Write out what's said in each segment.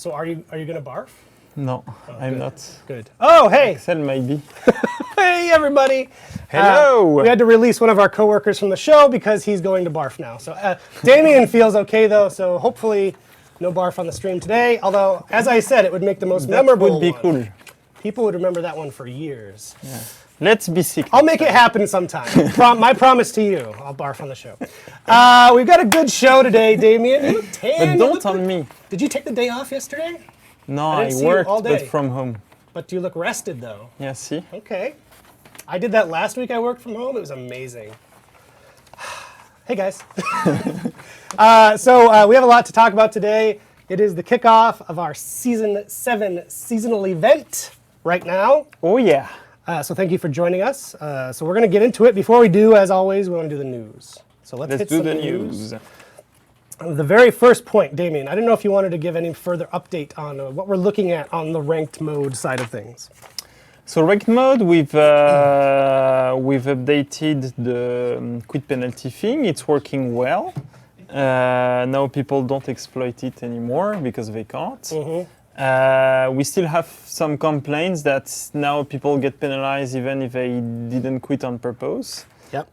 So are you gonna barf? No, I'm not. Good. Oh, hey! Excel maybe. Hey, everybody! Hello! We had to release one of our coworkers from the show because he's going to barf now. So Damien feels okay though, so hopefully no barf on the stream today. Although, as I said, it would make the most memorable would be one. cool. People would remember that one for years. Yeah. Let's be sick. I'll make it happen sometime. My promise to you, I'll barf on the show. We've got a good show today, Damien. You look tan. But don't on me. Did you take the day off yesterday? No, I I didn't see you worked, all day. but from home. But you look rested though. Yeah, see? Okay. I did that last week. I worked from home. It was amazing. Hey guys. So we have a lot to talk about today. It is the kickoff of our Season 7 seasonal event right now. Oh yeah. So thank you for joining us. So we're going to get into it. Before we do, as always, we want to do the news. So let's hit do some the news. news. The very first point, Damien, I didn't know if you wanted to give any further update on what we're looking at on the ranked mode side of things. So ranked mode, we've updated the quit penalty thing. It's working well. Now people don't exploit it anymore because they can't. We still have some complaints that now people get penalized even if they didn't quit on purpose. Yep.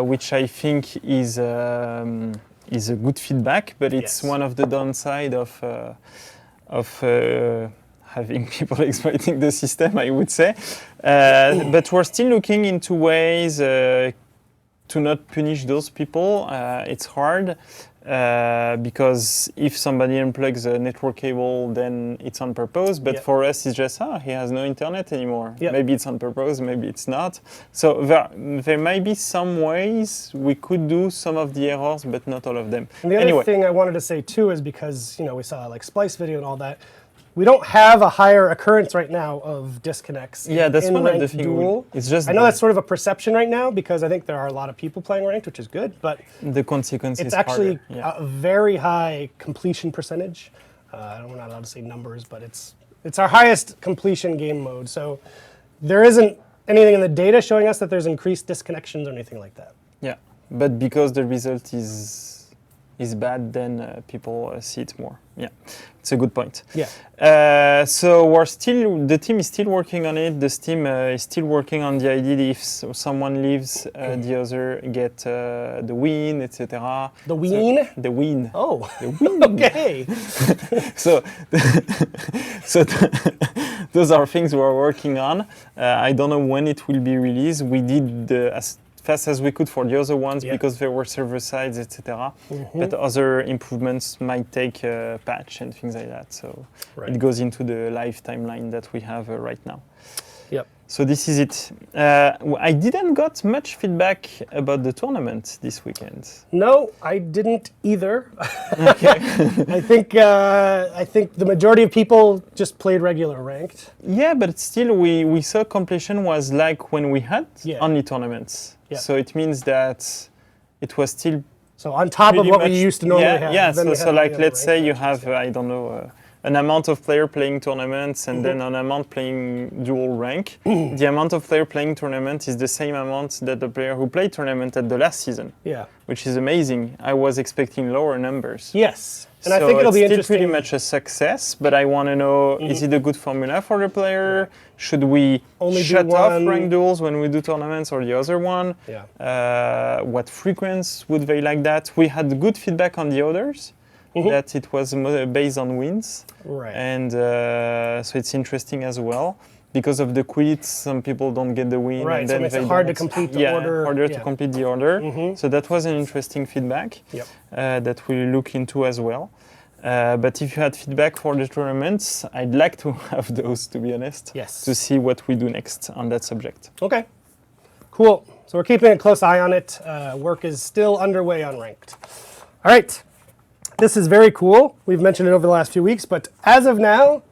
Which I think is a good feedback, but it's one of the downside of having people exploiting the system, I would say. But we're still looking into ways to not punish those people. It's hard because if somebody unplugs a network cable, then it's on purpose. But for us, it's just, he has no internet anymore. Maybe it's on purpose, maybe it's not. So there might be some ways we could do some of the errors, but not all of them. And the other thing I wanted to say too is because we saw like Splice video and all that. We don't have a higher occurrence right now of disconnects. Yeah, that's one of the things. It's just I know that's sort of a perception right now because I think there are a lot of people playing ranked, which is good, but the consequence it's is actually harder. a very high completion percentage. We're not allowed to say numbers, but it's our highest completion game mode. So there isn't anything in the data showing us that there's increased disconnections or anything like that. Yeah, but because the result is bad, then people see it more. Yeah, it's a good point. Yeah. So the team is still working on it. The team is still working on the idea that if someone leaves, the other get the win, etc. The win? The win. Oh, the win. Okay. Those are things we're working on. I don't know when it will be released. We did as fast as we could for the other ones because there were server sides, etc. But other improvements might take a patch and things like that. So it goes into the live timeline that we have right now. Yep. So this is it. I didn't got much feedback about the tournament this weekend. No, I didn't either. Okay. I think the majority of people just played regular ranked. Yeah, but still we saw completion was like when we had only tournaments. Yeah. So it means that it was still on top of what we used to normally have. Yeah, so like let's say you have, I don't know, an amount of player playing tournaments and then an amount playing dual rank. The amount of player playing tournament is the same amount that the player who played tournament at the last season. Yeah. Which is amazing. I was expecting lower numbers. Yes. And I think it'll be interesting. It's still pretty much a success, but I want to know, is it a good formula for the player? Should we only shut off ranked duels when we do tournaments or the other one? Yeah. What frequency would they like that? We had good feedback on the others. That it was based on wins. Right. And so it's interesting as well. Because of the quits, some people don't get the win. Right, and so then it makes it hard to complete the order. Harder to complete the order. So that was an interesting feedback that we'll look into as well. But if you had feedback for the tournaments, I'd like to have those, to be honest. Yes. To see what we do next on that subject. Okay, cool. So we're keeping a close eye on it. Work is still underway on ranked. All right. This is very cool. We've mentioned it over the last few weeks, but as of now,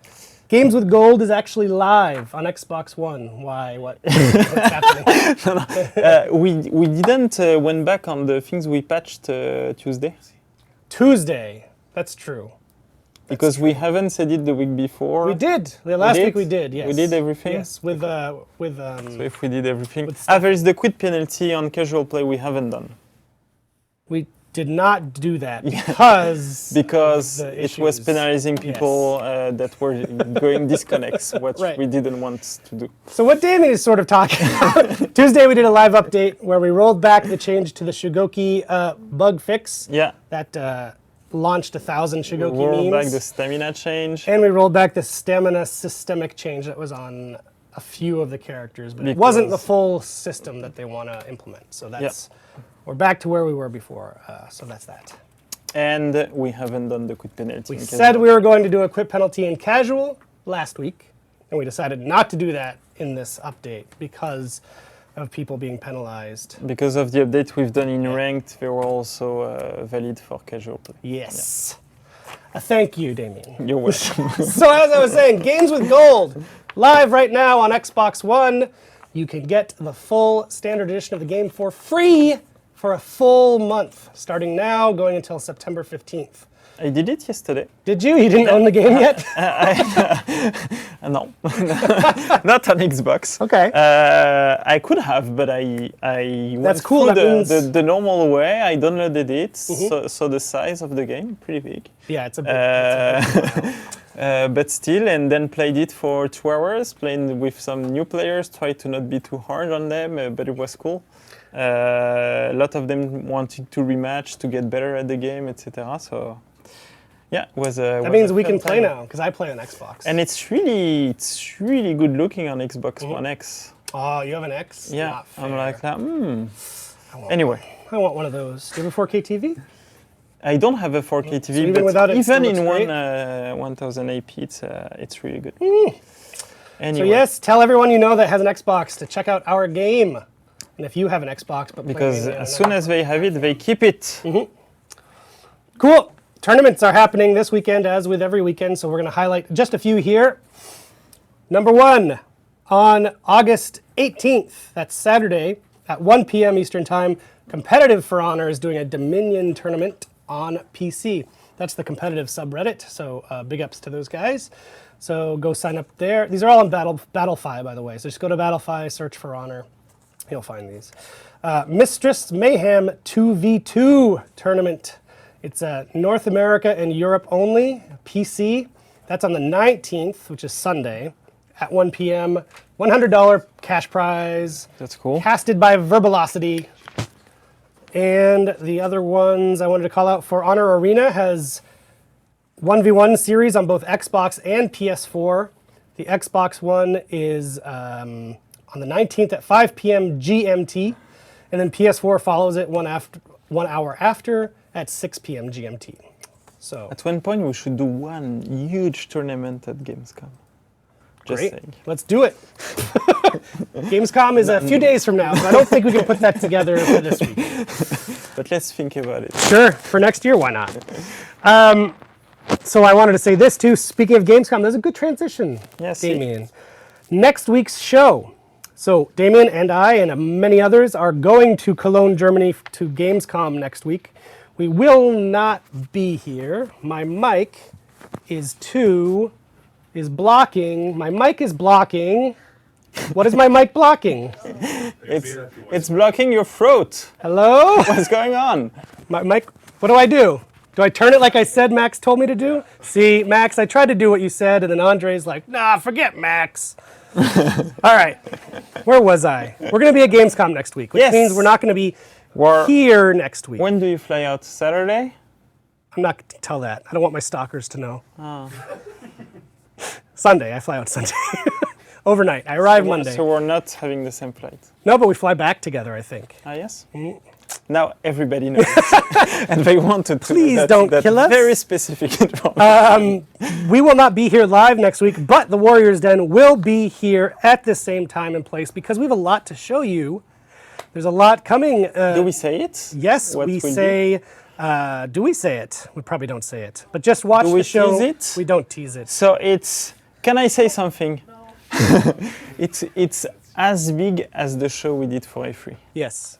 Games with Gold is actually live on Xbox One. Why? What's happening? We didn't went back on the things we patched Tuesday. Tuesday, that's true. Because we haven't said it the week before. We did. Last week we did, yes. We did everything? Yes, with so if we did everything. There is the quit penalty on casual play we haven't done. We did not do that because the it was issues. penalizing people that were going disconnects, which Right. we didn't want to do. So what Damien is sort of talking about, Tuesday we did a live update where we rolled back the change to the Shugoki bug fix Yeah, that launched 1,000 Shugoki we rolled back memes. the stamina change. And we rolled back the stamina systemic change that was on a few of the characters, but it wasn't the full system that they want to implement. So that's we're back to where we were before. So that's that. And we haven't done the quit penalty. We said we were going to do a quit penalty in casual last week, and we decided not to do that in this update because of people being penalized. Because of the update we've done in ranked, they were also valid for casual play. Yes. Thank you, Damien. You're welcome. So as I was saying, Games with Gold, live right now on Xbox One. You can get the full standard edition of the game for free for a full month, starting now, going until September 15th. I did it yesterday. Did you? You didn't own the game yet? No, not on Xbox. Okay. I could have, but I That's went cool, through that means- the normal way. I downloaded it, so the size of the game, pretty big. Yeah, it's a bit. But still, and then played it for 2 hours, playing with some new players, tried to not be too hard on them, but it was cool. A lot of them wanted to rematch to get better at the game, etc. So, yeah, it was a. That means we can play now, because I play on Xbox. And it's really good looking on Xbox One X. Oh, you have an X? Yeah, Not I'm fair. like that. Anyway. I want one of those. Do you have a 4K TV? I don't have a 4K TV, even but without it, it even still in looks 1080p, it's really good. So Anyway, yes, tell everyone you know that has an Xbox to check out our game. And if you have an Xbox, but because as soon as they have it, they keep it. Cool. Tournaments are happening this weekend, as with every weekend, so we're going to highlight just a few here. Number 1, on August 18th, that's Saturday, at 1 p.m. Eastern Time, Competitive For Honor is doing a Dominion tournament on PC. That's the competitive subreddit, so big ups to those guys. So go sign up there. These are all on Battlefy, by the way, so just go to Battlefy, search For Honor. You'll find these. Mistress Mayhem 2v2 tournament. It's North America and Europe only, PC. That's on the 19th, which is Sunday, at 1 p.m. $100 cash prize. That's cool. Casted by Verbalocity. And the other ones I wanted to call out, For Honor Arena has 1v1 series on both Xbox and PS4. The Xbox one is on the 19th at 5 p.m. GMT. And then PS4 follows it 1 hour after at 6 p.m. GMT. So At one point, we should do one huge tournament at Gamescom. Just great. saying. Let's do it. Gamescom is a few days from now, so I don't think we can put that together for this week. But let's think about it. Sure, for next year, why not? So I wanted to say this too. Speaking of Gamescom, there's a good transition, Yes, Damien. Next week's show. So Damien and I and many others are going to Cologne, Germany to Gamescom next week. We will not be here. My mic is blocking. My mic is blocking. What is my mic blocking? It's blocking your throat. Hello? What's going on? My mic, what do I do? Do I turn it like I said Max told me to do? See, Max, I tried to do what you said, and then Andre's like, nah, forget Max. All right, where was I? We're going to be at Gamescom next week, which Yes. means we're not going to be here next week. When do you fly out? Saturday? I'm not going to tell that. I don't want my stalkers to know. Sunday, I fly out Sunday. Overnight, I arrive Monday. So we're not having the same flight. No, but we fly back together, I think. Ah, yes? Now everybody knows. And they wanted to Please know don't that kill us. very specific information. We will not be here live next week, but the Warriors Den will be here at the same time and place because we have a lot to show you. There's a lot coming. Do we say it? Yes, What we will be? say. Do we say it? We probably don't say it. But just watch Do we the show. tease it? We don't tease it. So it's, can I say something? It's as big as the show we did for A3. Yes.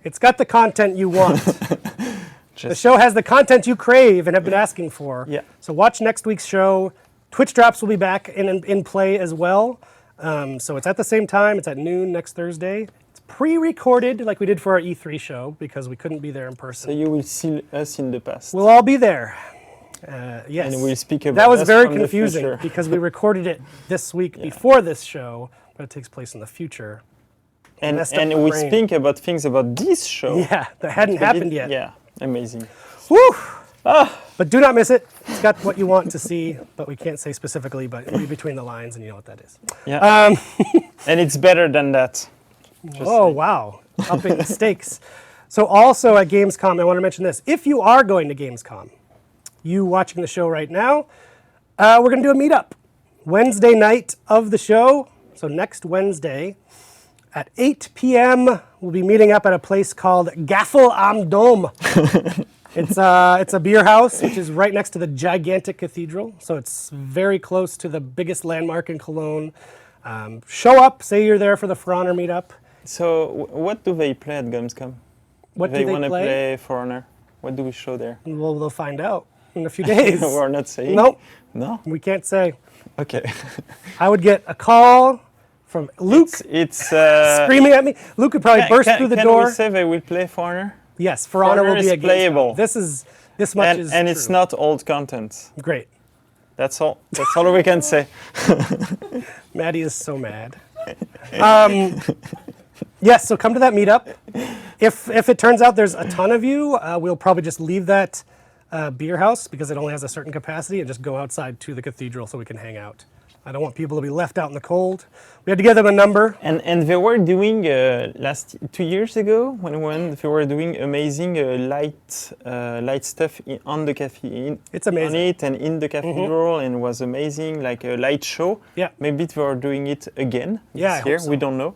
It's got the content you want. The Just- show has the content you crave and have been asking for. Yeah. So watch next week's show. Twitch drops will be back in play as well. So it's at the same time. It's at noon next Thursday. It's pre-recorded like we did for our E3 show because we couldn't be there in person. So you will see us in the past. We'll all be there. Yes. And we'll speak about that was us very from the confusing future. because we recorded it this week before this show, but it takes place in the future. And Messed up my we brain. speak about things about this show. Yeah, that hadn't happened yet. Yeah, amazing. Woo! But do not miss it. It's got what you want to see, but we can't say specifically, but read between the lines and you know what that is. Yeah. And it's better than that. Oh, wow. Upping the stakes. So also at Gamescom, I want to mention this. If you are going to Gamescom, you watching the show right now, we're going to do a meetup. Wednesday night of the show, so next Wednesday at 8 p.m., we'll be meeting up at a place called Gaffel am Dom. It's a beer house, which is right next to the gigantic cathedral, so it's very close to the biggest landmark in Cologne. Show up, say you're there for the For Honor meetup. So what do they play at Gamescom? What do They they want to play? play For Honor. What do we show there? Well, they'll find out in a few days. We're not saying. Nope, No. we can't say. Okay. I would get a call from Luke It's screaming at me. Luke could probably burst through the door. Can we say they will play For Honor? Yes, For Honor will Honor be is a Gamescom. playable. This much is And true. it's not old content. Great. That's all. That's all we can say. Maddie is so mad. Yes, so come to that meetup. If it turns out there's a ton of you, we'll probably just leave that beer house because it only has a certain capacity and just go outside to the cathedral so we can hang out. I don't want people to be left out in the cold. We had to give them a number. And they were doing 2 years ago when they were doing amazing light stuff on the cafe. It's amazing. On it and in the cathedral, and it was amazing, like a light show. Yeah. Maybe they are doing it again Yeah, I this year. hope so. We don't know.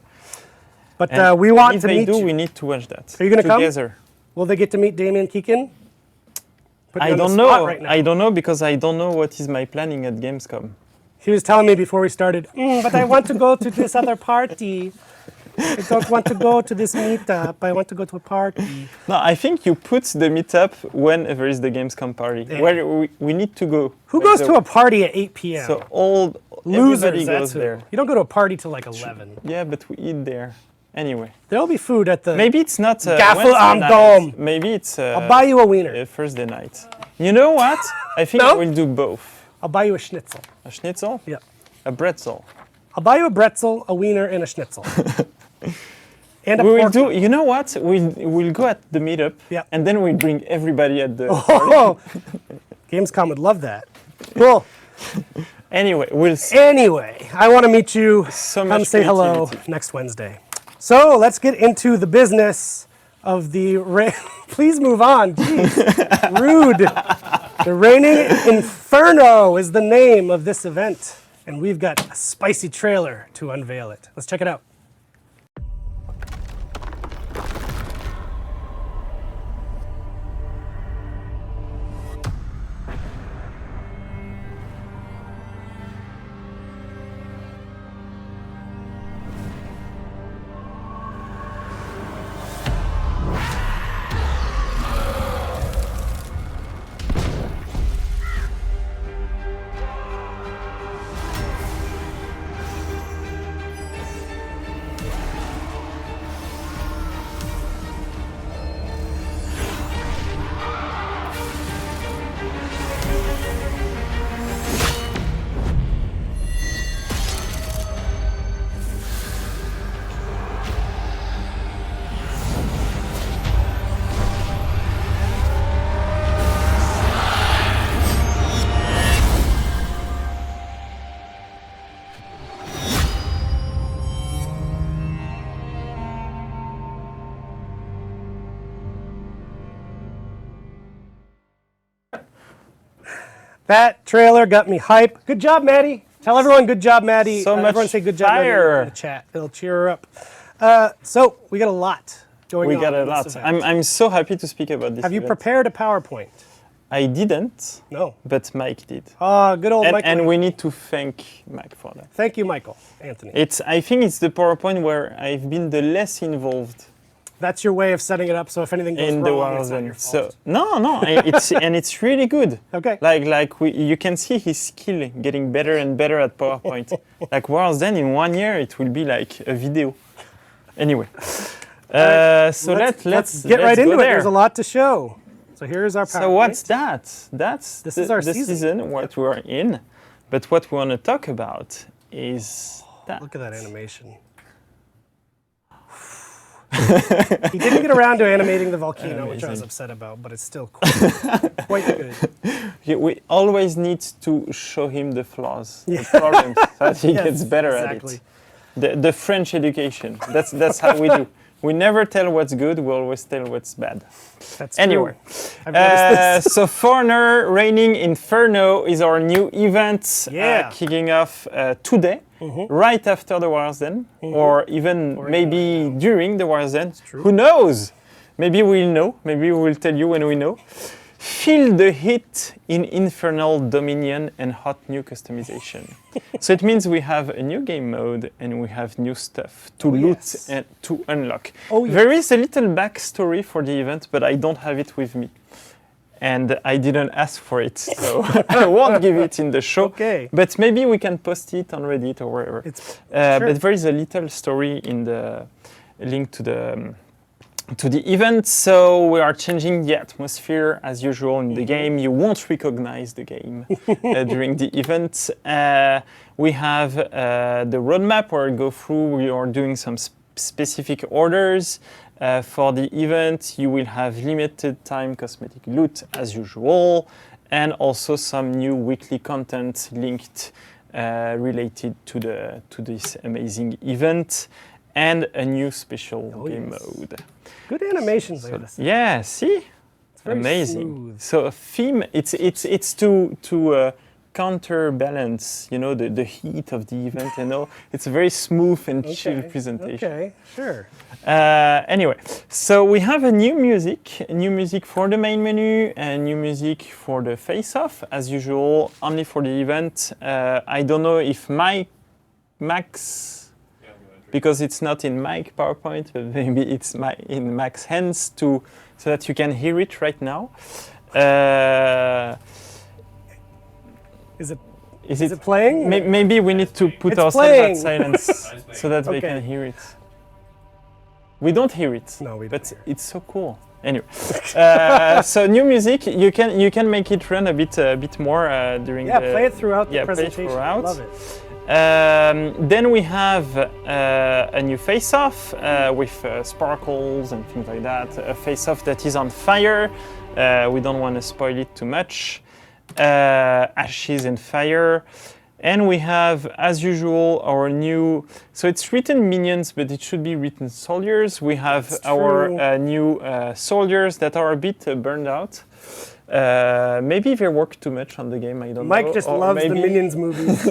But And we want if to they meet do, you. we need to watch that. Are you gonna come? together. Will they get to meet Damien Keegan? Put you I on the don't spot know. right now. I don't know because I don't know what is my planning at Gamescom. He was telling me before we started, but I want to go to this other party. I don't want to go to this meetup. I want to go to a party. No, I think you put the meetup when there is the Gamescom party, Yeah. where we need to go. Who goes to a party at 8 p.m.? So all Losers, everybody that's goes who. there. You don't go to a party till like 11. Yeah, but we eat there. Anyway, There'll be food at the... maybe it's not Gaffel Wednesday am night. Dom. Maybe it's I'll buy you a wiener. Thursday night. You know what? I think No? we'll do both. I'll buy you a schnitzel. A schnitzel, Yeah. a bretzel. I'll buy you a bretzel, a wiener, and a schnitzel. And a We will pork. do. You know what? We'll go at the meetup, Yeah. and then we'll bring everybody at the. Oh, Gamescom would love that. Cool. Anyway, we'll see. Anyway, I want to meet you. So Come much say hello creativity. next Wednesday. So let's get into the business of the... Please move on. Jeez. Rude. The Reigning Inferno is the name of this event. And we've got a spicy trailer to unveil it. Let's check it out. That trailer got me hype. Good job, Maddie. Tell everyone good job, Maddie. So much everyone say good job, Maddie, fire. in the chat. It'll cheer her up. So we got a lot going We on. got a in this lot. event. I'm so happy to speak about this. Have you event. prepared a PowerPoint? I didn't, No. but Mike did. Good old Michael. And we need to thank Mike for that. Thank you, Michael. Anthony. I think it's the PowerPoint where I've been the less involved That's your way of setting it up so if anything goes in the wrong, it's not Warzone. your So fault. no, it's really good. Okay. You can see his skill getting better and better at PowerPoint. Like Warzone in 1 year, it will be like a video. Anyway, right, so let's get right into it. there. There's a lot to show. So here's our PowerPoint. So what's that? That's This is our the season, what we're in. But what we want to talk about is that. Look at that animation. He didn't get around to animating the volcano, which I was upset about, but it's still quite good. We always need to show him the flaws, the problems, so that he gets better at it. The French education, that's how we do. We never tell what's good, we always tell what's bad. That's anyway, true. so Foreigner Reigning Inferno is our new event kicking off today, right after the War's End, or even maybe during the War's End. Who knows? Maybe we'll know, maybe we'll tell you when we know. Feel the heat in Infernal Dominion and hot new customization. So it means we have a new game mode and we have new stuff to loot and to unlock. There is a little backstory for the event, but I don't have it with me. And I didn't ask for it, so I won't give it in the show. But maybe we can post it on Reddit or wherever. But there is a little story in the link to the event, so we are changing the atmosphere as usual in the game. You won't recognize the game during the event. We have the roadmap where we go through. We are doing some specific orders. For the event, you will have limited time cosmetic loot as usual, and also some new weekly content linked related to this amazing event, and a new special game mode. Good animations, I gotta say. Yeah, see? It's amazing. Smooth. So a theme, it's to counterbalance, you know, the heat of the event and all. It's a very smooth and chill presentation. Okay, sure. Anyway, so we have a new music for the main menu, and new music for the face-off, as usual, only for the event. I don't know if Max, because it's not in my PowerPoint, but maybe it's in Max's hands so that you can hear it right now. Is it playing? Maybe we need to put ourselves at silence so that they can hear it. We don't hear it. No, we don't. But it's so cool. Anyway, so new music. You can make it run a bit more during. Yeah, play it throughout the presentation. Play it throughout. Love it. Then we have a new face-off with sparkles and things like that. A face-off that is on fire. We don't want to spoil it too much. Ashes and fire. And we have, as usual, our new... So it's written minions, but it should be written soldiers. We have our new soldiers that are a bit burned out. Maybe they work too much on the game, I don't know. Mike just loves the Minions movies.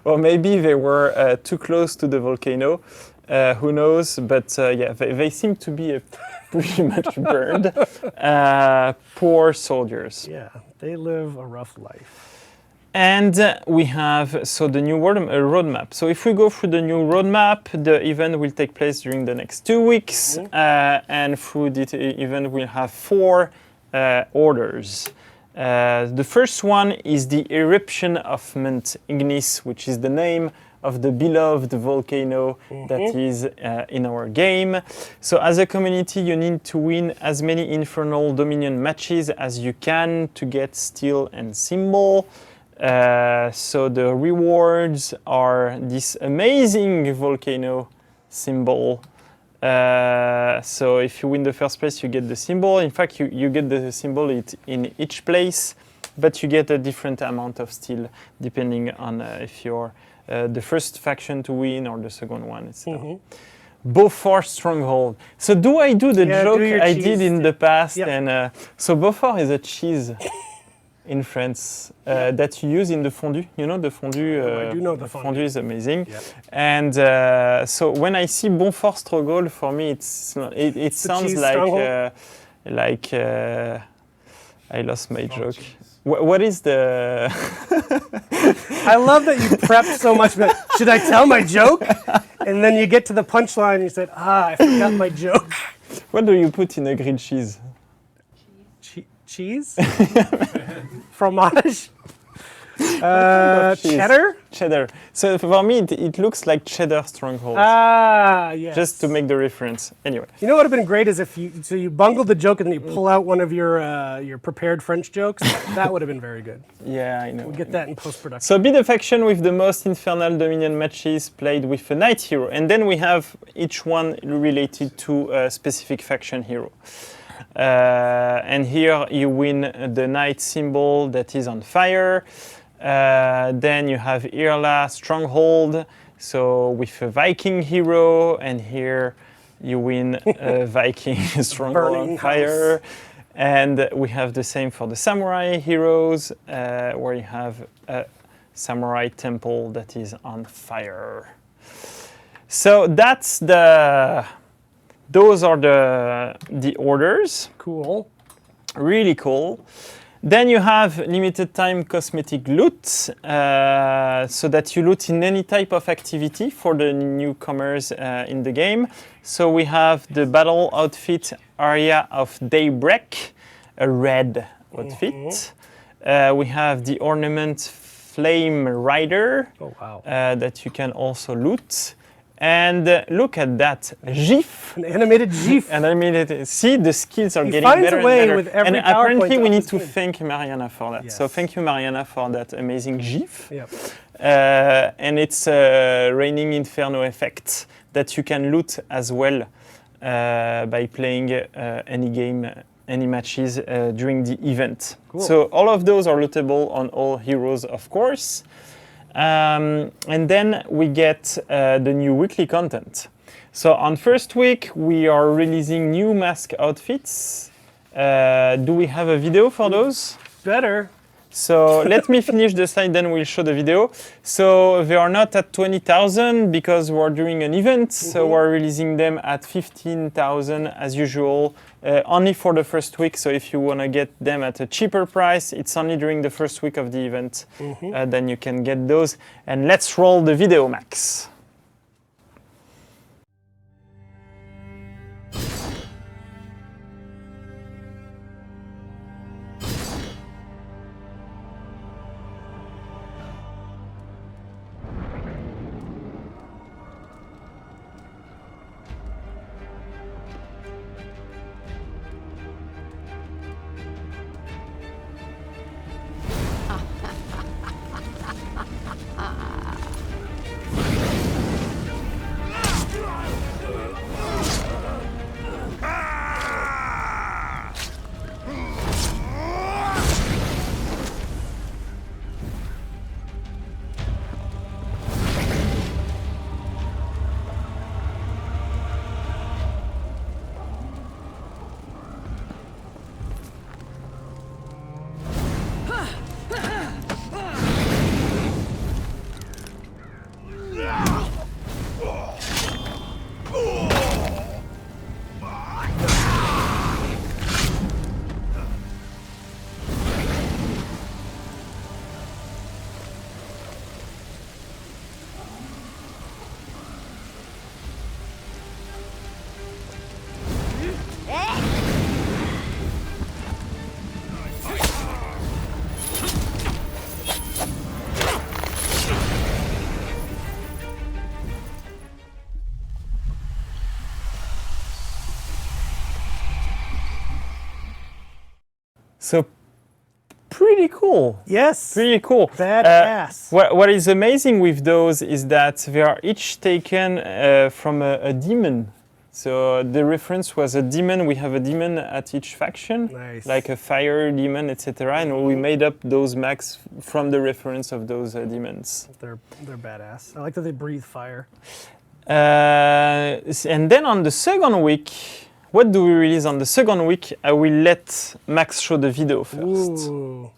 Or maybe they were too close to the volcano. Who knows? But yeah, they seem to be pretty much burned. Poor soldiers. Yeah, they live a rough life. And we have the new roadmap. So if we go through the new roadmap, the event will take place during the next 2 weeks. And through the event, we'll have 4 orders. The first one is the Eruption of Mount Ignis, which is the name of the beloved volcano that is in our game. So as a community, you need to win as many Infernal Dominion matches as you can to get steel and symbol. So the rewards are this amazing volcano symbol. So if you win the first place, you get the symbol. In fact, you get the symbol in each place, but you get a different amount of steel depending on if you're the first faction to win or the second one, etc. Beaufort Stronghold. So I do the joke I did in the past? And so Beaufort is a cheese in France that you use in the fondue. You know the fondue? I do know the fondue is amazing. And so when I see Beaufort Stronghold, for me it sounds like I lost my joke. What is the... I love that you prepped so much, but should I tell my joke? And then you get to the punchline and you said, I forgot my joke. What do you put in a grilled cheese? Cheese? Fromage? cheese? Cheddar? Cheddar. So for me, it looks like cheddar stronghold. Ah, yes. Just to make the reference. Anyway. You know what would have been great is if you bungle the joke and then you pull out one of your prepared French jokes. That would have been very good. Yeah, I know. We'll get that in post-production. So be the faction with the most Infernal Dominion matches played with a Knight hero. And then we have each one related to a specific faction hero. And here you win the Knight symbol that is on fire. Then you have Irla Stronghold, so with a Viking hero, and here you win a Viking Stronghold on fire. And we have the same for the Samurai heroes, where you have a Samurai temple that is on fire. So that's those are the orders. Cool. Really cool. Then you have limited time cosmetic loot, so that you loot in any type of activity for the newcomers in the game. So we have the battle outfit Aria of Daybreak, a red outfit. We have the ornament Flame Rider, that you can also loot. And look at that GIF. An animated GIF. And animated. See, the skills are getting finds better a way and better. with every and apparently, PowerPoint we on need the to screen. thank Mariana for that. Yes. So thank you, Mariana, for that amazing GIF. Yep. And it's a raining Inferno effect that you can loot as well by playing any game, any matches during the event. Cool. So all of those are lootable on all heroes, of course. And then we get the new weekly content. So on first week, we are releasing new mask outfits. Do we have a video for those? Better. So let me finish the slide, then we'll show the video. So they are not at 20,000 because we're doing an event. So we're releasing them at 15,000 as usual, only for the first week. So if you want to get them at a cheaper price, it's only during the first week of the event. Then you can get those. And let's roll the video, Max. So pretty cool. Yes. Pretty cool. Badass. What is amazing with those is that they are each taken from a demon. So the reference was a demon. We have a demon at each faction, like a fire demon, etc. And we made up those max from the reference of those demons. They're badass. I like that they breathe fire. And then on the second week, what do we release on the second week? I will let Max show the video first. Ooh.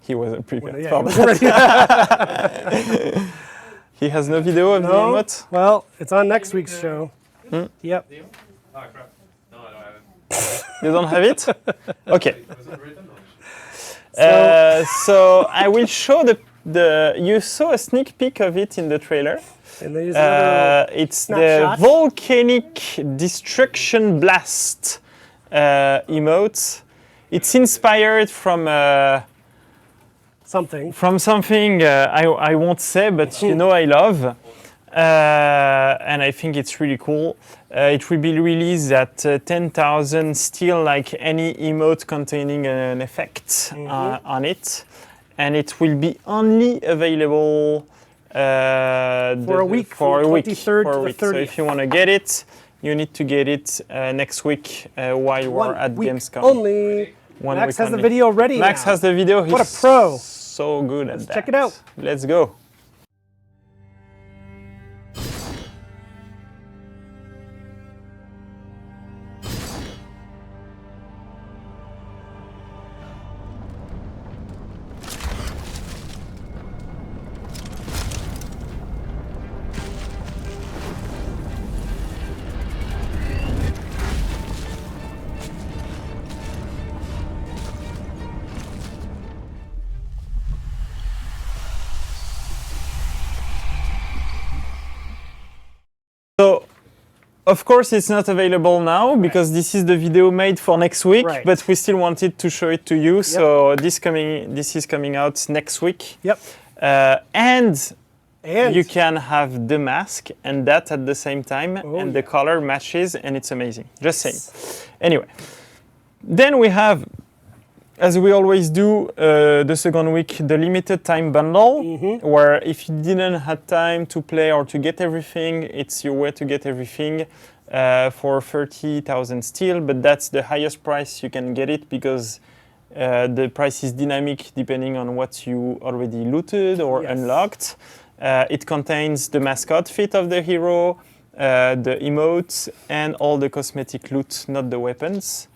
He wasn't prepared Yeah, for he was that. He has no video of the emote? Well, it's on next week's show. Yep. Oh, crap. No, I don't have it. You don't have it? Okay. Was it written? So I will show the. You saw a sneak peek of it in the trailer. And then another It's snapshot. the Volcanic Destruction Blast emote. It's inspired from something. From something I won't say, but you know I love. And I think it's really cool. It will be released at 10,000, still like any emote containing an effect on it. And it will be only available for a week, for from a week. 23rd For a to the week. So 30th. if you want to get it, you need to get it next week while we're at week Gamescom. only. One Max week has the only. video ready Max now. has the video. What He's a pro. So good at that. check it out. Let's go. So, of course, it's not available now because this is the video made for next week, Right. but we still wanted to show it to you. So this is coming out next week. Yep. And And you can have the mask and that at the same time, and the color matches, and it's amazing. Just saying. Anyway, then we have, as we always do, the second week, the limited time bundle, where if you didn't have time to play or to get everything, it's your way to get everything for 30,000 still, but that's the highest price you can get it because the price is dynamic depending on what you already looted or unlocked. It contains the mascot fit of the hero, the emotes, and all the cosmetic loot, not the weapons.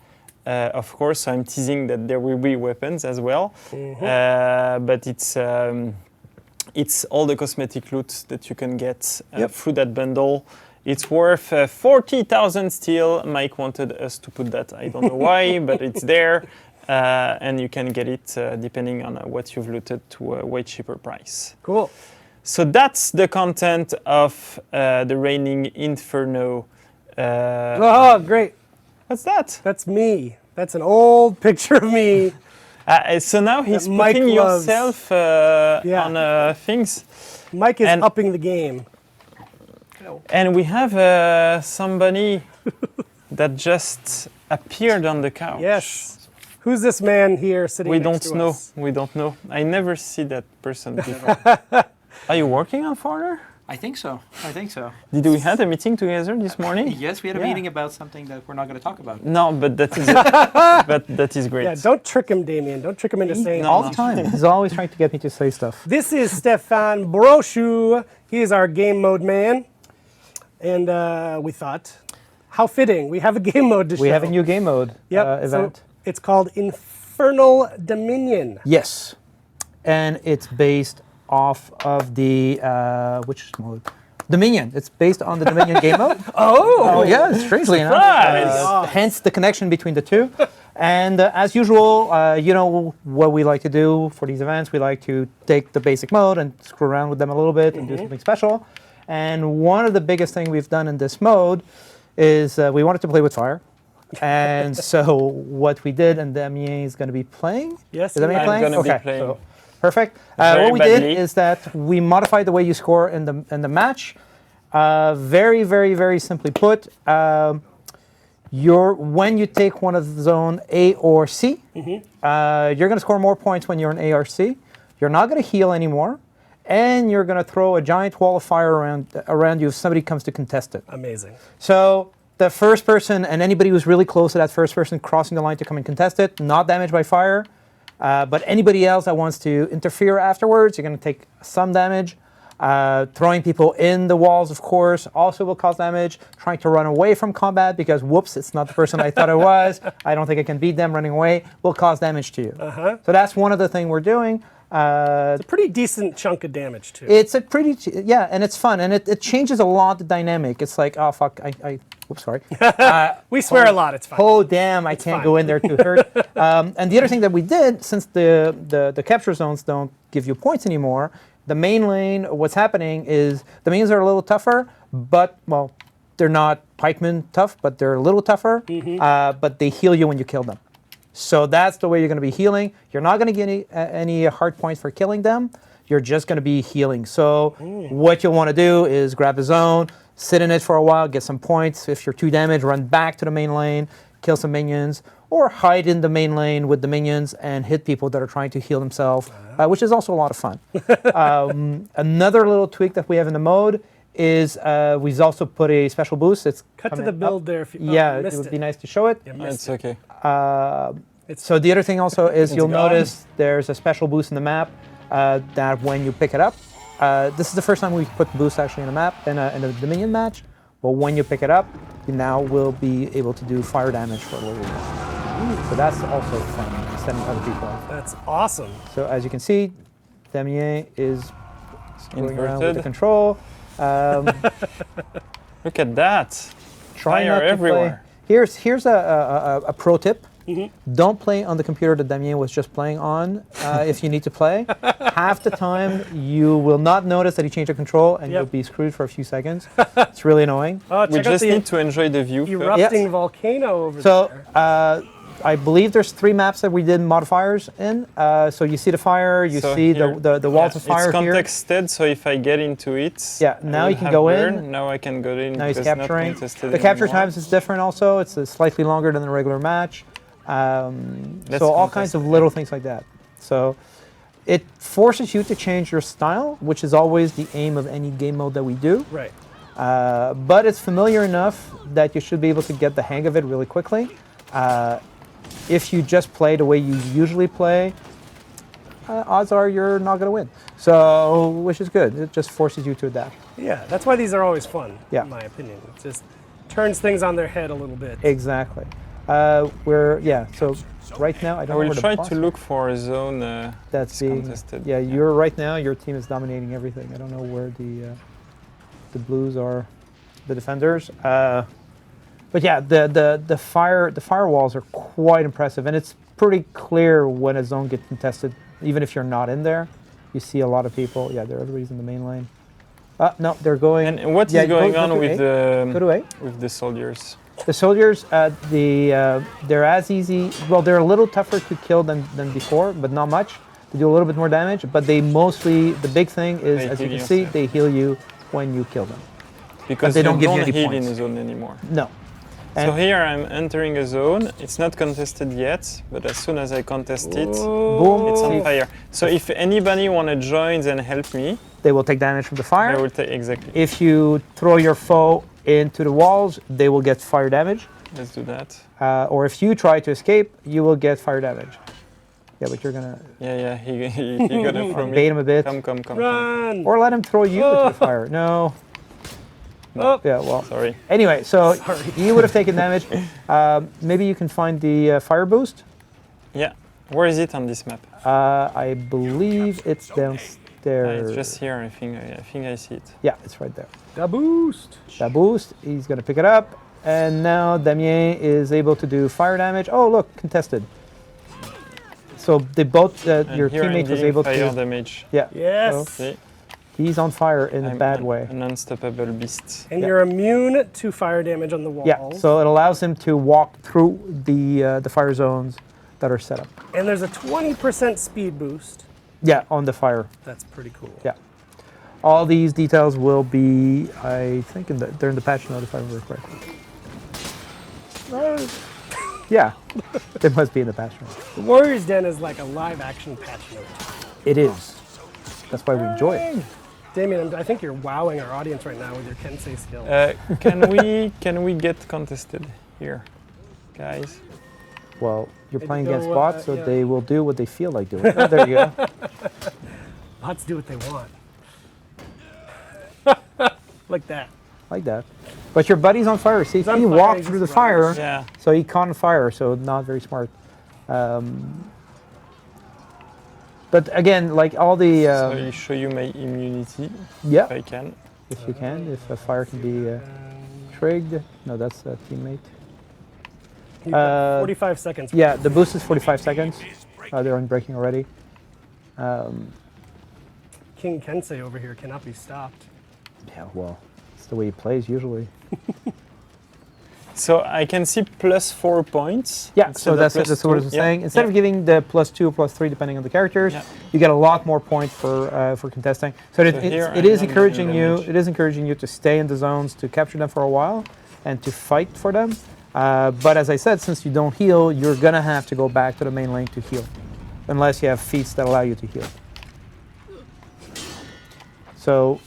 Of course, so I'm teasing that there will be weapons as well, but it's all the cosmetic loot that you can get through that bundle. It's worth 40,000 still. Mike wanted us to put that. I don't know why, but it's there, and you can get it depending on what you've looted to a way cheaper price. cool. So that's the content of the Reigning Inferno. Oh, great. What's that? That's me. That's an old picture of me. So now he's Mike putting loves. yourself on things. Mike is And- upping the game. And we have somebody that just appeared on the couch. Yes. Who's this man here sitting We next don't to know. us? We don't know. I never see that person before. Are you working on Foreigner? I think so. I think so. Did we have a meeting together this morning? Yes, we had a Yeah. meeting about something that we're not going to talk about. No, but that is but that is great. Yeah, don't trick him, Damien. Don't trick him into saying No. All the time. He's always trying to get me to say stuff. This is Stefan Brochu. He is our game mode man. And we thought, how fitting. We have a game mode to show. We have a new game mode Yep, event. So it's called Infernal Dominion. Yes. And it's based off of the, which mode? Dominion. It's based on the Dominion game mode. Oh! Yeah, strangely enough. Surprise! Hence the connection between the two. And as usual, you know what we like to do for these events. We like to take the basic mode and screw around with them a little bit and do something special. And one of the biggest things we've done in this mode is we wanted to play with fire. And so what we did, and Damien is going to be playing. Yes, Is Damien I'm playing? gonna be Okay, playing. so perfect. Very What we badly. did is that we modified the way you score in the match. Very, very, very simply put, when you take one of the zone A or C, you're going to score more points when you're in A or C. You're not going to heal anymore, and you're going to throw a giant wall of fire around you if somebody comes to contest it. Amazing. So the first person and anybody who's really close to that first person crossing the line to come and contest it, not damaged by fire. But anybody else that wants to interfere afterwards, you're going to take some damage. Throwing people in the walls, of course, also will cause damage. Trying to run away from combat because, whoops, it's not the person I thought it was. I don't think I can beat them. Running away will cause damage to you. So that's one of the things we're doing. It's a pretty decent chunk of damage, too. It's a pretty, yeah, and it's fun. And it changes a lot the dynamic. It's like, oh, fuck, whoops, sorry. We swear a lot, it's fine. Oh, damn, I can't go in there to hurt. And the other thing that we did, since the capture zones don't give you points anymore, the main lane, what's happening is the mains are a little tougher, but, well, they're not pikemen tough, but they're a little tougher, but they heal you when you kill them. So that's the way you're going to be healing. You're not going to get any hard points for killing them. You're just going to be healing. So what you'll want to do is grab a zone, sit in it for a while, get some points. If you're 2 damage, run back to the main lane, kill some minions, or hide in the main lane with the minions and hit people that are trying to heal themselves, which is also a lot of fun. Another little tweak that we have in the mode is we've also put a special boost. It's Cut to coming the build up. there if you Yeah, it missed would be nice to show it. You missed It's okay. So the other thing also is you'll gone. notice there's a special boost in the map that when you pick it up, this is the first time we put boost actually in a map in a Dominion match. But when you pick it up, you now will be able to do fire damage for a little while. So that's also fun, sending other people off. That's awesome. So as you can see, Damien is screwing around with the Inverted. control. Look at that. Try Fire not to everywhere. play. Here's a pro tip. Don't play on the computer that Damien was just playing on if you need to play. Half the time you will not notice that he changed the control and you'll be screwed for a few seconds. It's really annoying. Oh, We check out just the need to enjoy the view first. erupting volcano over So there. I believe there's 3 maps that we did modifiers in. So you see the fire, you So see here- the walls of fire It's here. contexted, so if I get into it, Yeah, I now will you can have go burn. in. Now I can go in. Now he's because not capturing. contested The capture anymore. times is different also. It's slightly longer than the regular match. Let's So all contest kinds of little things like that. So it forces you to change your style, which is always the aim of any game mode that we do. Right. But it's familiar enough that you should be able to get the hang of it really quickly. If you just play the way you usually play, odds are you're not going to win. So, which is good. It just forces you to adapt. Yeah, that's why these are always fun, Yeah. in my opinion. It just turns things on their head a little bit. Exactly. So right now, I I don't know will where the try boss to look for a zone that's being contested. Yeah, you're right now. Your team is dominating everything. I don't know where the blues are, the defenders. But yeah, the firewalls are quite impressive, and it's pretty clear when a zone gets contested, even if you're not in there. You see a lot of people. Yeah, everybody's in the main lane. No, they're going. And what is Yeah, going go on to with Go to A. the soldiers? The soldiers, they're as easy. Well, they're a little tougher to kill than before, but not much. They do a little bit more damage, but they mostly. The big thing is, They as you heal can see, yourself. they heal you when you kill them. Because they you don't give you any heal points. in a zone anymore. No. So And- here I'm entering a zone. It's not contested yet, but as soon as I contest it, Boom. it's on See, fire. So if anybody want to join and help me, they will take damage from the fire. I will take exactly. If you throw your foe into the walls, they will get fire damage. Let's do that. Or if you try to escape, you will get fire damage. Yeah, but you're gonna Yeah, he got it from bait me. him a bit, Come. Run! or let him throw you into the fire. No. Oh, Yeah. Well. Sorry. Anyway, so you would have taken damage. Maybe you can find the fire boost. Yeah. Where is it on this map? I believe it's downstairs. It's just here. I think I see it. Yeah, it's right there. the boost. That boost, he's going to pick it up. And now Damien is able to do fire damage. Oh, look, contested. So they both, And your here I'm teammate was dealing able fire to. damage. Yeah. Yes. So See? he's on fire in a I'm bad way. An unstoppable beast. And Yeah. you're immune to fire damage on the walls. Yeah, so it allows him to walk through the fire zones that are set up. And there's a 20% speed boost. Yeah, on the fire. That's pretty cool. Yeah. All these details will be, I think, they're in the patch note if I remember correctly. Yeah, they must be in the patch note. The Warrior's Den is like a live action patch note. It is. That's why we enjoy it. Damien, I think you're wowing our audience right now with your Kensei skill. Can we get contested here, guys? Well, you're Maybe playing go, against bots, so yeah. they will do what they feel like doing. Oh, there you go. Bots do what they want. Like that. Like that. But your buddy's on fire. See, on he fire, walked he's through the just running. fire, Yeah. so he caught on fire, so not very smart. But again, like all the... So I show you my immunity yeah, if I can. if you can, if a fire can be trigged. No, that's a teammate. You've got 45 seconds. Yeah, the boost is 45 seconds. They're unbreaking already. King Kensei over here cannot be stopped. Yeah, well, it's the way he plays usually. So I can see +4 points. Yeah, instead so of that's +2. what I was saying. Instead Yeah. of giving the +2 or +3 depending on the characters, Yeah. you get a lot more points for contesting. So, here it I is don't encouraging get you. damage. It is encouraging you to stay in the zones, to capture them for a while, and to fight for them. But as I said, since you don't heal, you're gonna have to go back to the main lane to heal, unless you have feats that allow you to heal. So,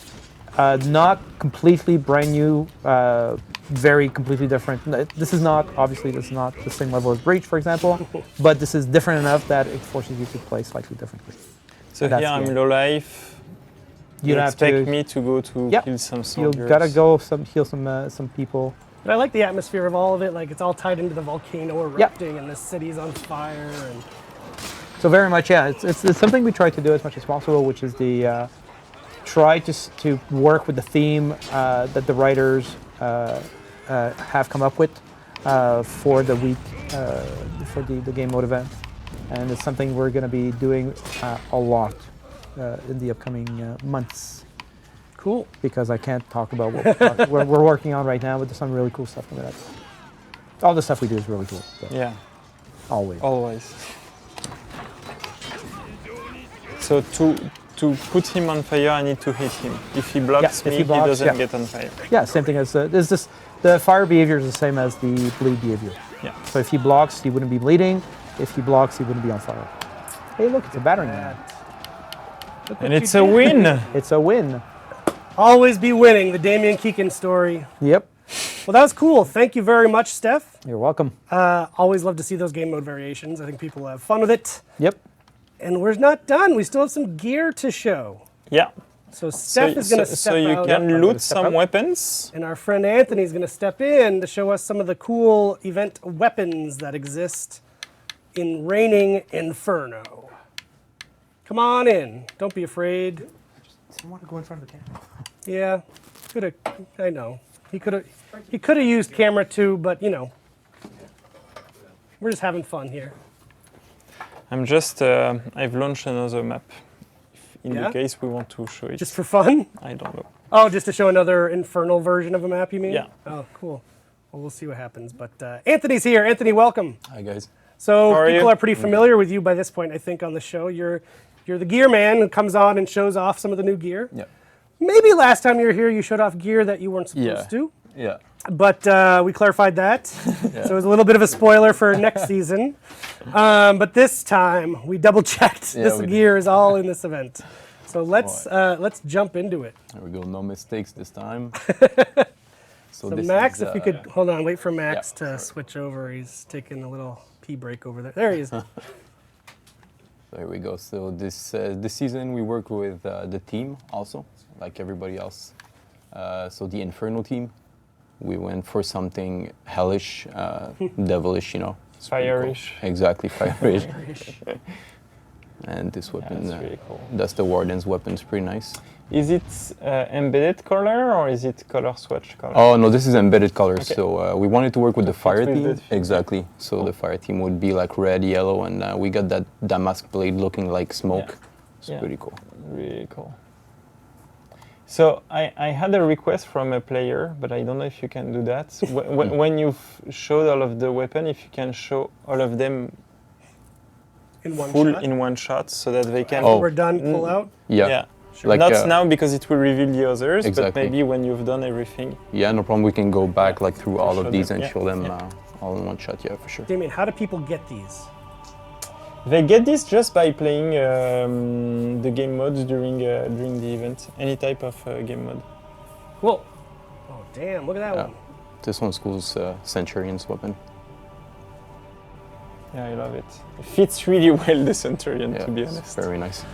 not completely brand new. Very completely different. This is not the same level as Breach, for example, but this is different enough that it forces you to play slightly differently. So That's here I'm the- low life. You You'd have expect to. me to go to Yep. kill some You soldiers. gotta go heal some people. But I like the atmosphere of all of it. Like it's all tied into the volcano erupting and the city's on fire. And So very much, yeah. It's something we try to do as much as possible, which is the try to work with the theme that the writers have come up with for the week for the game mode event, and it's something we're going to be doing a lot in the upcoming months. cool. Because I can't talk about what we're working on right now, but there's some really cool stuff coming up. All the stuff we do is really cool. So Yeah, always. always. So to put him on fire, I need to hit him. If he blocks Yeah, if me, he blocks, he doesn't yeah. get on fire. Yeah, same thing as the fire behavior is the same as the bleed behavior. Yeah. So if he blocks, he wouldn't be bleeding. If he blocks, he wouldn't be on fire. Hey, look, it's a battering ram. And it's a win. It's a win. Always be winning, the Damien Keegan story. Yep. Well, that was cool. Thank you very much, Steph. You're welcome. Always love to see those game mode variations. I think people have fun with it. Yep. And we're not done. We still have some gear to show. Yeah. So Steph is going to step so you out. can gonna loot step some up. weapons. And our friend Anthony is going to step in to show us some of the cool event weapons that exist in Reigning Inferno. Come on in. Don't be afraid. I want to go in front of the camera. Yeah, could have. I know he could have used camera too, but you know, we're just having fun here. I'm just. I've launched another map. If in Yeah? the case we want to show it. Just for fun. I don't know. Oh, just to show another Infernal version of a map, you mean? Yeah. Oh, cool. Well, we'll see what happens. But Anthony's here. Anthony, welcome. Hi guys. So How are people you? are pretty familiar with you by this point, I think, on the show. You're the gear man who comes on and shows off some of the new gear. Yeah. Maybe last time you were here, you showed off gear that you weren't supposed to. Yeah. But we clarified that. So it was a little bit of a spoiler for next season. But this time, we double-checked. Yeah, This we did. gear is all in this event. So let's jump into it. There we go. No mistakes this time. So this Max, is, if you could, hold on, wait for Max yeah, to sure. switch over. He's taking a little pee break over there. There he is. There we go. So this season we work with the team also, like everybody else. So the Infernal team, we went for something hellish, devilish, you know. It's pretty cool. Fire-ish. Exactly, fire-ish. And this weapon, That's really cool. that's the Warden's weapon. It's pretty nice. Is it embedded color or is it color swatch color? Oh no, this is embedded colors. Okay. So we wanted to work with the fire with team. the- Exactly. So the fire team would be like red, yellow, and we got that damask blade looking like smoke. Yeah. It's Yeah. pretty cool. Really cool. So I had a request from a player, but I don't know if you can do that. When you've showed all of the weapon, if you can show all of them In one full shot. in one shot, so that they can. After Oh. we're done, pull out. Yeah. Sure. Like, Not now because it will reveal the others, but Exactly. maybe when you've done everything. Yeah, no problem. We can go back like through all Show of these them, and yeah, show them yeah. all in one shot. Yeah, for sure. Damien, how do people get these? They get this just by playing the game modes during the event. Any type of game mode. Cool. Oh, damn, look at that Yeah. one. This one's cool. It's Centurion's weapon. Yeah, I love it. It fits really well the Centurion, Yeah, to be it's honest. very nice.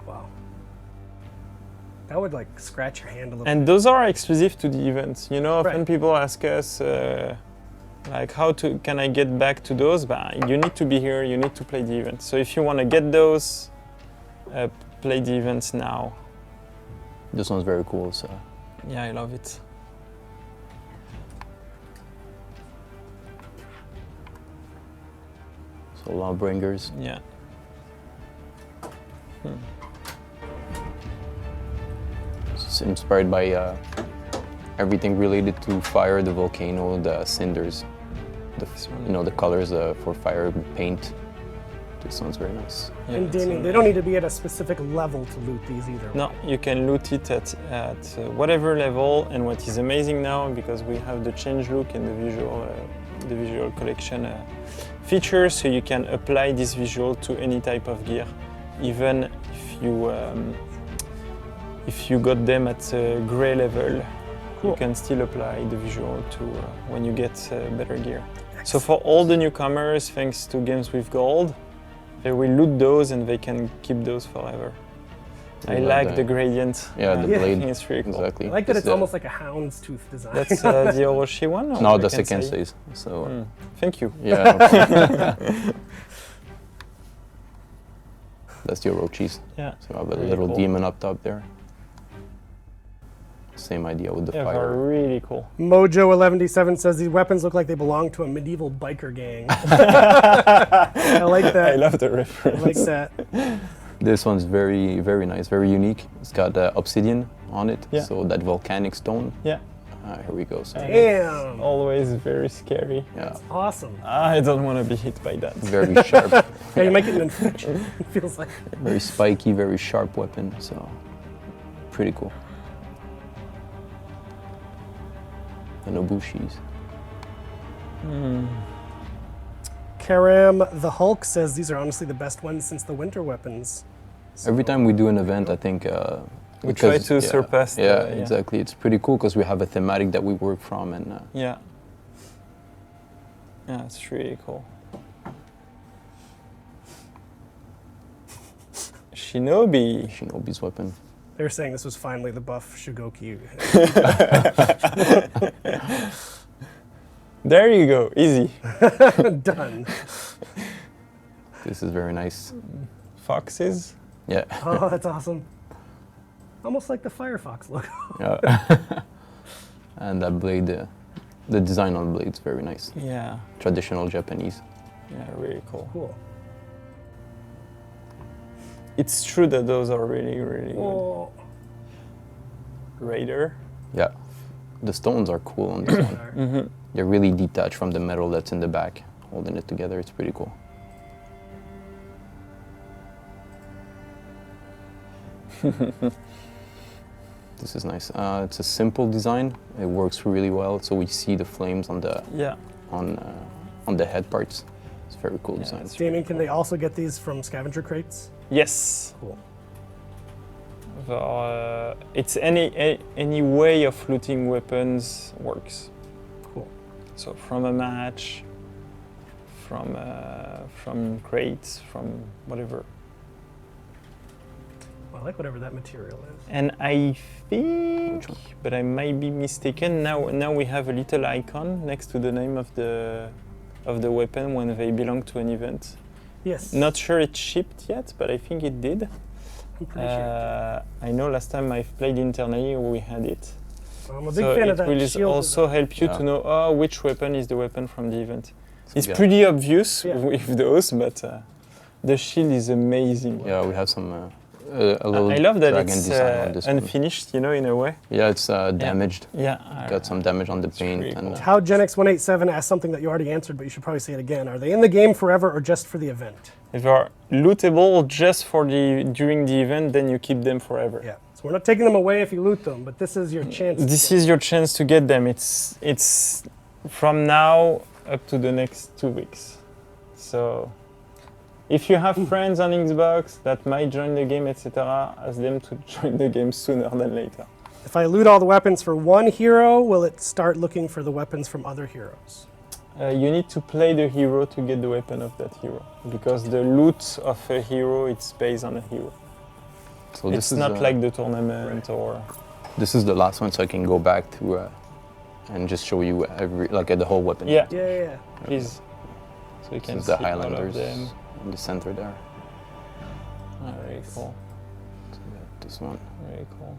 Wow. That would like scratch your hand a little. And those are exclusive to the events. You know, often Right. people ask us, like, can I get back to those? But you need to be here. You need to play the event. So if you want to get those, play the events now. This one's very cool. So Yeah, I love it. Lawbringers. Yeah. It's inspired by everything related to fire, the volcano, the cinders, the colors for fire, paint. This one's very nice. Yeah, And Damien, they don't need to be at a specific level to loot these either. No, you can loot it at whatever level, and what is amazing now, because we have the change look and the visual collection features, so you can apply this visual to any type of gear, even if you got them at a gray level. Cool. You can still apply the visual to when you get better gear. So for all the newcomers, thanks to Games with Gold, they will loot those and they can keep those forever. I like the gradient. Yeah, the Yeah. blade. I think it's really cool. Exactly. I like that it's almost like a hound's tooth design. That's the Orochi one? Or No, that's I the can say? Kensei's. So Thank you. yeah. no problem. That's the Orochis. Yeah. So I have a Really little cool. demon up top there. Same idea with the Yeah, fire. they're really cool. Mojo11D7 says these weapons look like they belong to a medieval biker gang. I like that. I love the I reference. like that. This one's very, very nice, very unique. It's got obsidian on it, Yeah. so that volcanic stone. Yeah. Here we go. So, Damn. Always very scary. yeah, Awesome. I don't want to be hit by that. very sharp, Yeah, you might get an infection. It feels like. very spiky, very sharp weapon. So, pretty cool. The Nobushis. Karam the Hulk says these are honestly the best ones since the winter weapons. Every time we do an event, I think We try because- to surpass Yeah, the- exactly. It's pretty cool because we have a thematic that we work from, and Yeah. Yeah, it's really cool. Shinobi. Shinobi's weapon. They were saying this was finally the buff Shugoki. There you go, easy. Done. This is very nice. Foxes. Yeah. Oh, that's awesome. Almost like the Firefox logo. Yeah. And that blade, the design on the blade's very nice. Yeah. Traditional Japanese. Yeah, really cool. Cool. It's true that those are really, really good. Oh, Raider. Yeah. The stones are cool on this one. Mm-hmm. They're really detached from the metal that's in the back, holding it together. It's pretty cool. This is nice. It's a simple design. It works really well. So we see the flames on the Yeah. on the head parts. It's very cool design. it's Damien, can they also get these from scavenger crates? Yes. Cool. It's any way of looting weapons works. Cool. So from a match, from crates, from whatever. I like whatever that material is. And I think, Which one? but I might be mistaken. Now we have a little icon next to the name of the weapon when they belong to an event. Yes. Not sure it shipped yet, but I think it did. I'm pretty sure. I know last time I've played internally we had it. I'm a big So fan it of that will shield. also help you Yeah. to know which weapon is the weapon from the event. It's yeah. pretty obvious Yeah. with those, but the shield is amazing. Yeah, we have some a little I love that dragon it's design on this one. unfinished, in a way. Yeah, it's damaged. Yeah. Got some damage on the paint. really And cool. How GenX187 asked something that you already answered, but you should probably say it again. Are they in the game forever or just for the event? If they are lootable just for during the event, then you keep them forever. Yeah. So we're not taking them away if you loot them, but this is your chance. This is your chance to get them. It's from now up to the next 2 weeks. So if you have friends on Xbox that might join the game, etc., ask them to join the game sooner than later. If I loot all the weapons for one hero, will it start looking for the weapons from other heroes? You need to play the hero to get the weapon of that hero, because the loot of a hero it's based on a hero. so It's this is not like the tournament or. this is the last one, so I can go back to and just show you the whole weapon. Yeah, Yeah. please. So you This can is see the all of Highlanders them. in the center there. Very cool. So we got this one. Very cool.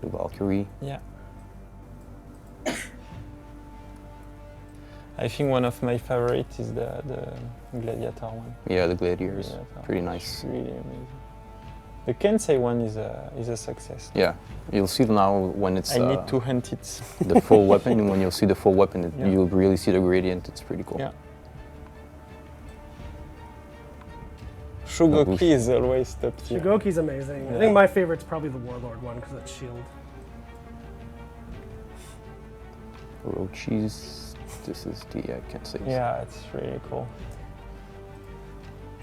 The Valkyrie. Yeah. I think one of my favorites is the Gladiator one. Yeah, the Gladiators. Gladiator. Pretty It's nice. really amazing. The Kensei one is a success. Yeah, you'll see now when it's I need to hunt it. the full weapon. When you'll see the full weapon, Yeah. you'll really see the gradient. It's pretty cool. Yeah. Shogoki is always top tier. Shigoki's amazing. I Yeah. think my favorite's probably the Warlord one because it's shield. Orochi's. This is the Kensei. Yeah, it's really cool.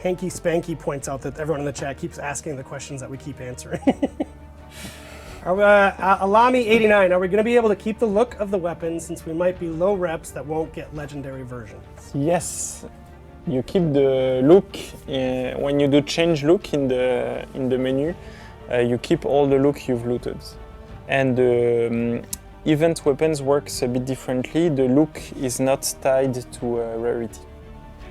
Hanky Spanky points out that everyone in the chat keeps asking the questions that we keep answering. Alami89, are we going to be able to keep the look of the weapons since we might be low reps that won't get legendary versions? Yes, you keep the look when you do change look in the menu. You keep all the look you've looted, and event weapons works a bit differently. The look is not tied to rarity,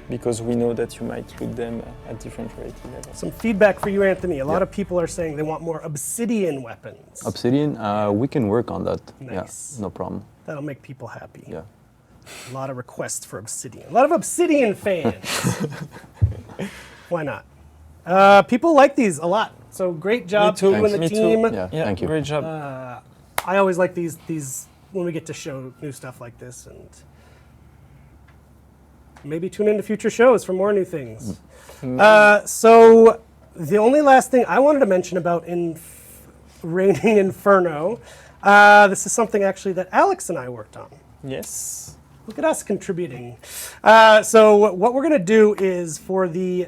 because we know that you might loot them at different rarity levels. Some feedback for you, Anthony. A lot of people are saying they want more obsidian weapons. Obsidian. We can work on that. Nice. Yeah, no problem. That'll make people happy. Yeah. A lot of requests for obsidian. A lot of obsidian fans. Why not? People like these a lot. So great job to you and the Me team. too. Yeah, Yeah, thank you. great job. I always like these when we get to show new stuff like this, and maybe tune into future shows for more new things. So the only last thing I wanted to mention about Reigning Inferno, this is something actually that Alex and I worked on. Yes. Look at us contributing. So what we're going to do is for the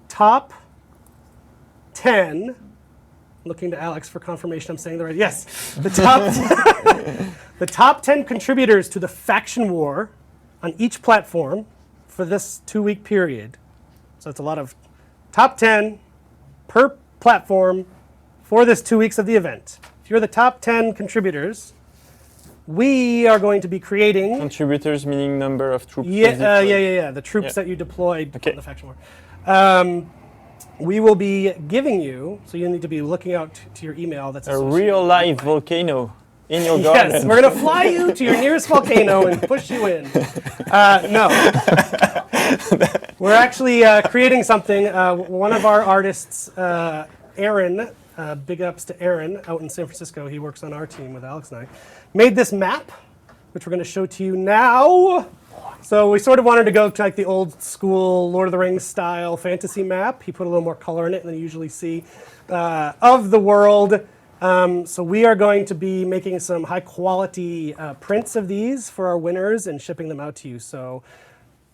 top 10, looking to Alex for confirmation I'm saying the right, yes, the top 10 contributors to the faction war on each platform for this 2-week period. So it's a lot of top 10 per platform for this 2 weeks of the event. If you're the top 10 contributors, we are going to be creating... Contributors meaning number of troops. Yeah. The troops that you deployed Okay. on the faction war. We will be giving you, so you need to be looking out to your email that's A real live volcano in your garden. Yes, we're going to fly you to your nearest volcano and push you in. No. We're actually creating something. One of our artists, Aaron, big ups to Aaron out in San Francisco. He works on our team with Alex and I. Made this map, which we're going to show to you now. So we sort of wanted to go to like the old school Lord of the Rings style fantasy map. He put a little more color in it than you usually see of the world. So we are going to be making some high quality prints of these for our winners and shipping them out to you. So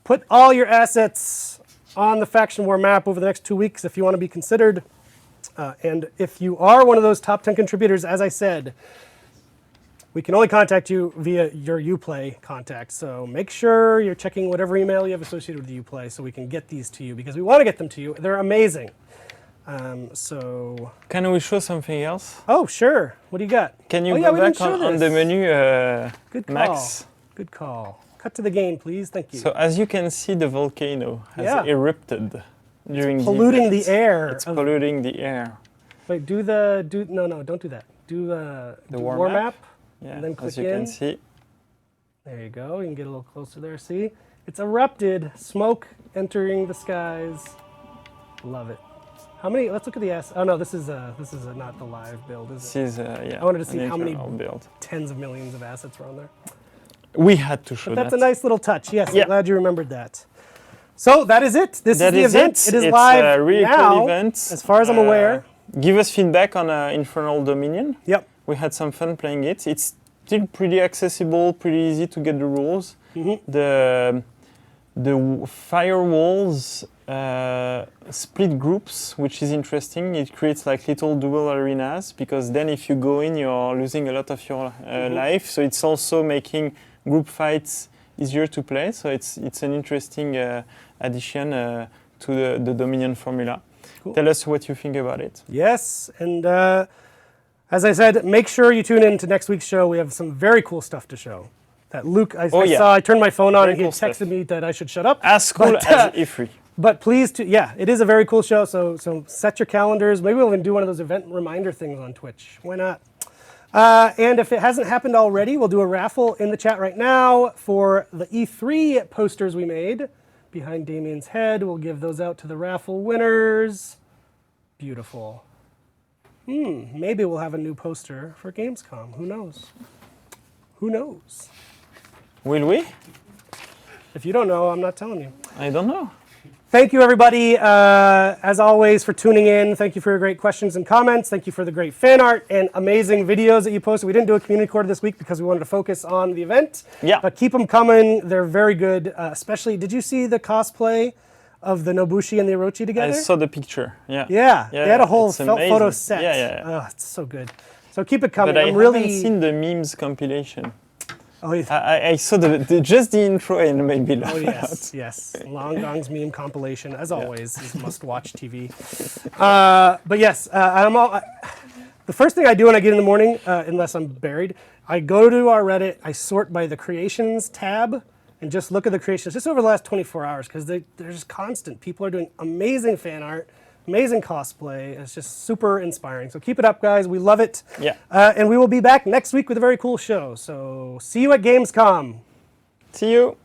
put all your assets on the Faction War map over the next 2 weeks if you want to be considered. And if you are one of those top 10 contributors, as I said, we can only contact you via your Uplay contact. So make sure you're checking whatever email you have associated with the Uplay so we can get these to you because we want to get them to you. They're amazing. So. Can we show something else? Oh, sure. What do you got? Can you we go didn't back show on the this. menu, Good call. Max? Good call. Cut to the game, please. Thank you. So as you can see, the volcano has erupted during polluting the the air. It's polluting the air. Wait, no, don't do that. Do the war map. Yeah, And then click as you in. can see. There you go. You can get a little closer there. See? It's erupted. Smoke entering the skies. Love it. How many? Let's look at the assets. Oh no, this is not the live build, is This it? is yeah. I wanted to see an how many internal build. tens of millions of assets were on there. We had to show But that's that. a nice little touch. Yes, Yeah. I'm glad you remembered that. So that is it. This That is the is event. it. It is It's live a really now, cool event. as far as I'm aware. Give us feedback on Infernal Dominion. Yep. We had some fun playing it. It's still pretty accessible, pretty easy to get the rules. The firewalls split groups, which is interesting. It creates like little dual arenas because then if you go in, you're losing a lot of your life. So it's also making group fights easier to play. So it's an interesting addition to the Dominion formula. Cool. Tell us what you think about it. Yes, and as I said, make sure you tune in to next week's show. We have some very cool stuff to show. That Luke, I saw, I turned my phone on Very and he cool texted stuff. me that I should shut up. As cool But, as E3. But please, it is a very cool show, so set your calendars. Maybe we'll even do one of those event reminder things on Twitch. Why not? And if it hasn't happened already, we'll do a raffle in the chat right now for the E3 posters we made behind Damien's head. We'll give those out to the raffle winners. Beautiful. Maybe we'll have a new poster for Gamescom. Who knows? Who knows? Will we? If you don't know, I'm not telling you. I don't know. Thank you, everybody, as always, for tuning in. Thank you for your great questions and comments. Thank you for the great fan art and amazing videos that you posted. We didn't do a community quarter this week because we wanted to focus on the event. Yeah. But keep them coming. They're very good. Especially, did you see the cosplay of the Nobushi and the Orochi I together? saw the picture. Yeah. Yeah, they had a whole it's amazing. photo set. Yeah. Oh, it's so good. So keep it coming. But I I'm haven't really seen the memes compilation. Oh, yes. I saw just the intro and it made me laugh. Oh, yes, yes. Long Gong's meme compilation, as always, is must-watch TV. But yes, the first thing I do when I get in the morning, unless I'm buried, I go to our Reddit, I sort by the creations tab, and just look at the creations just over the last 24 hours, because they're just constant. People are doing amazing fan art, amazing cosplay. It's just super inspiring. So keep it up, guys. We love it. Yeah. And we will be back next week with a very cool show. So see you at Gamescom. See you.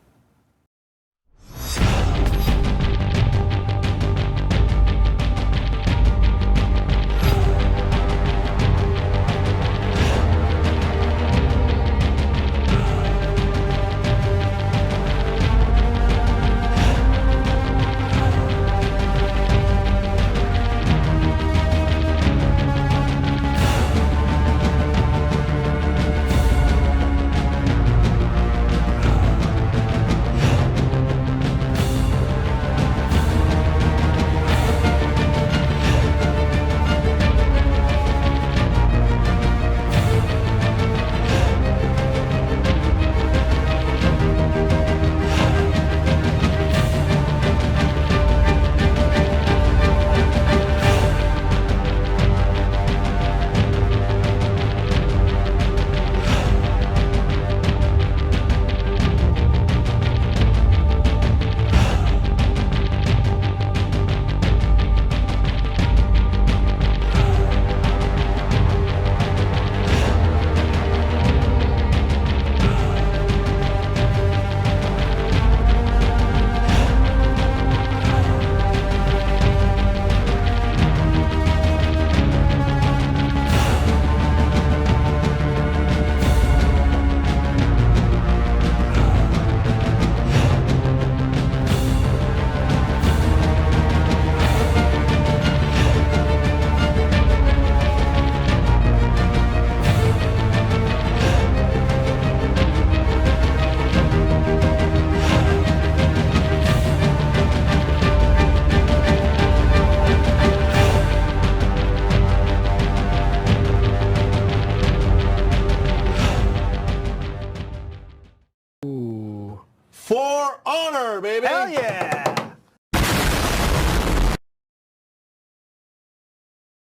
For honor, baby! Hell yeah!